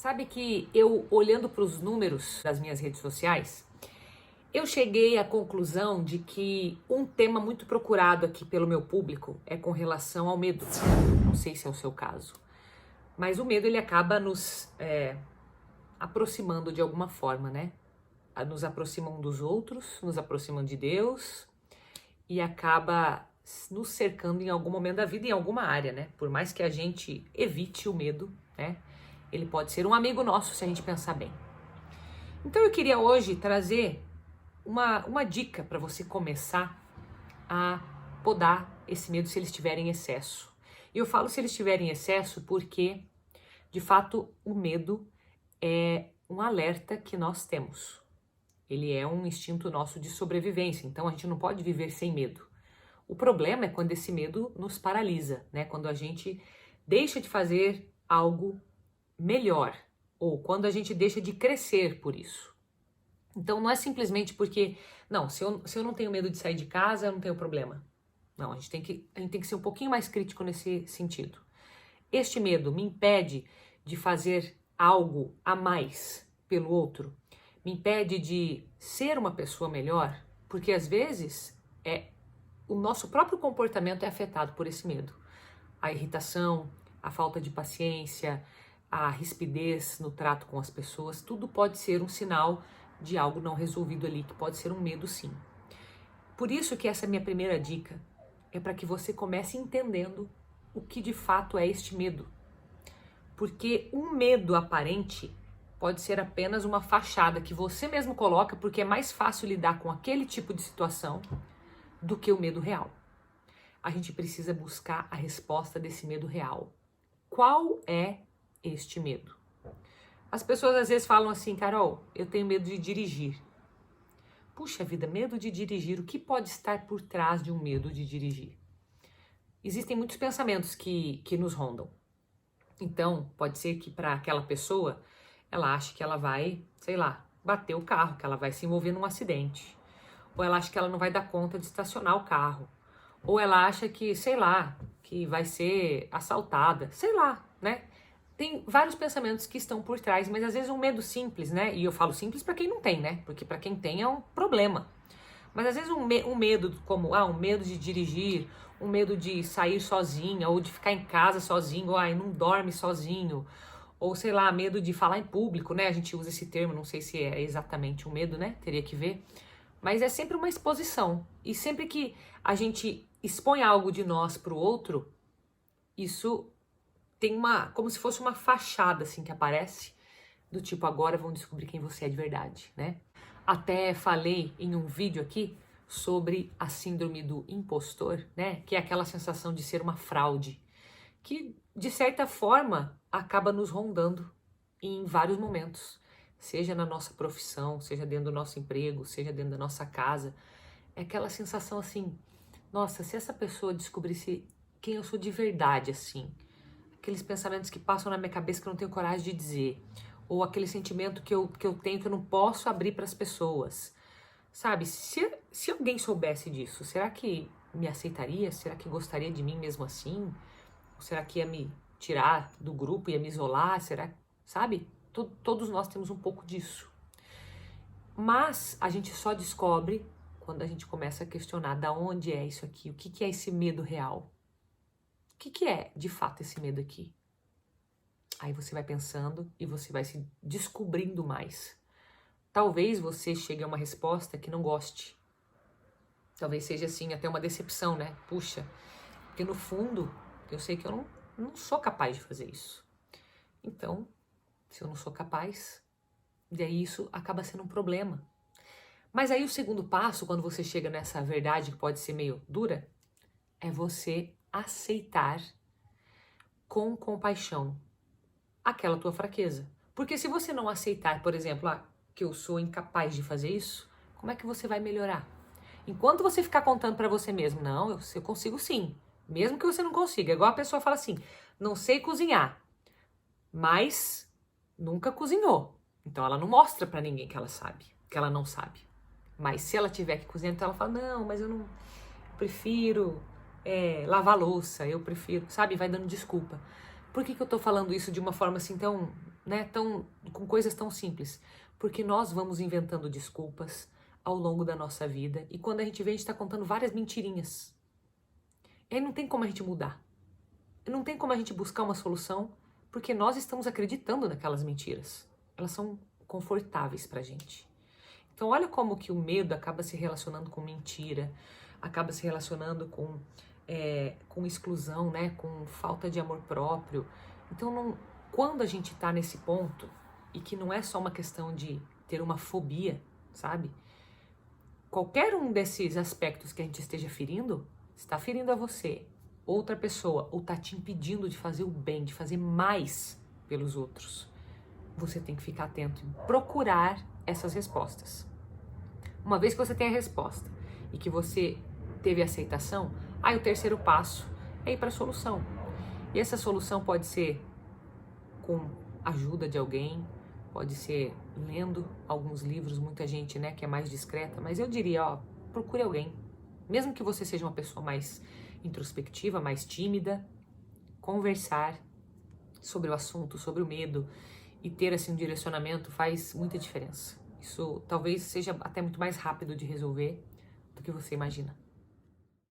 Sabe que eu, olhando para os números das minhas redes sociais, eu cheguei à conclusão de que um tema muito procurado aqui pelo meu público é com relação ao medo. Não sei se é o seu caso, mas o medo ele acaba nos aproximando de alguma forma, né? Nos aproxima um dos outros, nos aproxima de Deus e acaba nos cercando em algum momento da vida, em alguma área, né? Por mais que a gente evite o medo, né? Ele pode ser um amigo nosso se a gente pensar bem. Então eu queria hoje trazer uma dica para você começar a podar esse medo se ele estiver em excesso. E eu falo se ele estiver em excesso porque, de fato, o medo é um alerta que nós temos. Ele é um instinto nosso de sobrevivência, então a gente não pode viver sem medo. O problema é quando esse medo nos paralisa, né? Quando a gente deixa de fazer algo melhor ou quando a gente deixa de crescer por isso. Então não é simplesmente porque, não, se eu não tenho medo de sair de casa, eu não tenho problema. Não, a gente tem que ser um pouquinho mais crítico nesse sentido. Este medo me impede de fazer algo a mais pelo outro, me impede de ser uma pessoa melhor, porque às vezes o nosso próprio comportamento é afetado por esse medo. A irritação, a falta de paciência, a rispidez no trato com as pessoas, tudo pode ser um sinal de algo não resolvido ali, que pode ser um medo sim. Por isso que essa minha primeira dica é para que você comece entendendo o que de fato é este medo. Porque um medo aparente pode ser apenas uma fachada que você mesmo coloca porque é mais fácil lidar com aquele tipo de situação do que o medo real. A gente precisa buscar a resposta desse medo real. Qual é este medo? As pessoas às vezes falam assim, Carol, eu tenho medo de dirigir. Puxa vida, medo de dirigir, o que pode estar por trás de um medo de dirigir? Existem muitos pensamentos que nos rondam. Então, pode ser que para aquela pessoa, ela ache que ela vai, sei lá, bater o carro, que ela vai se envolver num acidente. Ou ela acha que ela não vai dar conta de estacionar o carro. Ou ela acha que, sei lá, que vai ser assaltada. Sei lá, né? Tem vários pensamentos que estão por trás, mas às vezes um medo simples, né? E eu falo simples para quem não tem, né? Porque para quem tem é um problema. Mas às vezes um medo como, um medo de dirigir, um medo de sair sozinha, ou de ficar em casa sozinho, ou não dorme sozinho, ou sei lá, medo de falar em público, né? A gente usa esse termo, não sei se é exatamente um medo, né? Teria que ver. Mas é sempre uma exposição. E sempre que a gente expõe algo de nós para o outro, isso tem como se fosse uma fachada assim que aparece, do tipo, agora vão descobrir quem você é de verdade, né? Até falei em um vídeo aqui sobre a síndrome do impostor, né? Que é aquela sensação de ser uma fraude, que de certa forma acaba nos rondando em vários momentos, seja na nossa profissão, seja dentro do nosso emprego, seja dentro da nossa casa. É aquela sensação assim, nossa, se essa pessoa descobrisse quem eu sou de verdade, assim, aqueles pensamentos que passam na minha cabeça que eu não tenho coragem de dizer, ou aquele sentimento que eu tenho que eu não posso abrir para as pessoas, sabe? Se alguém soubesse disso, será que me aceitaria? Será que gostaria de mim mesmo assim? Ou será que ia me tirar do grupo, ia me isolar? Será, sabe? Todos nós temos um pouco disso. Mas a gente só descobre quando a gente começa a questionar da onde é isso aqui, o que é esse medo real? O que é de fato esse medo aqui? Aí você vai pensando e você vai se descobrindo mais. Talvez você chegue a uma resposta que não goste. Talvez seja assim até uma decepção, né? Puxa, porque no fundo eu sei que eu não sou capaz de fazer isso. Então, se eu não sou capaz, daí isso acaba sendo um problema. Mas aí o segundo passo, quando você chega nessa verdade que pode ser meio dura, é você aceitar com compaixão aquela tua fraqueza. Porque se você não aceitar, por exemplo, que eu sou incapaz de fazer isso, como é que você vai melhorar? Enquanto você ficar contando pra você mesmo, não, eu consigo sim, mesmo que você não consiga. É igual a pessoa fala assim, não sei cozinhar, mas nunca cozinhou. Então ela não mostra pra ninguém que ela sabe, que ela não sabe. Mas se ela tiver que cozinhar, então ela fala, não, mas eu prefiro lavar louça, eu prefiro, sabe? Vai dando desculpa. Por que eu tô falando isso de uma forma assim tão né, com coisas tão simples? Porque nós vamos inventando desculpas ao longo da nossa vida e quando a gente vê, a gente está contando várias mentirinhas. E aí não tem como a gente mudar. Não tem como a gente buscar uma solução porque nós estamos acreditando naquelas mentiras. Elas são confortáveis pra gente. Então olha como que o medo acaba se relacionando com mentira, acaba se relacionando com exclusão, né? Com falta de amor próprio. Então quando a gente tá nesse ponto, e que não é só uma questão de ter uma fobia, sabe? Qualquer um desses aspectos que a gente esteja ferindo, está ferindo a você, outra pessoa, ou está te impedindo de fazer o bem, de fazer mais pelos outros. Você tem que ficar atento e procurar essas respostas. Uma vez que você tem a resposta e que você teve a aceitação, aí o terceiro passo é ir para a solução. E essa solução pode ser com a ajuda de alguém, pode ser lendo alguns livros, muita gente, né, que é mais discreta, mas eu diria, ó, procure alguém. Mesmo que você seja uma pessoa mais introspectiva, mais tímida, conversar sobre o assunto, sobre o medo e ter assim um direcionamento faz muita diferença. Isso talvez seja até muito mais rápido de resolver do que você imagina.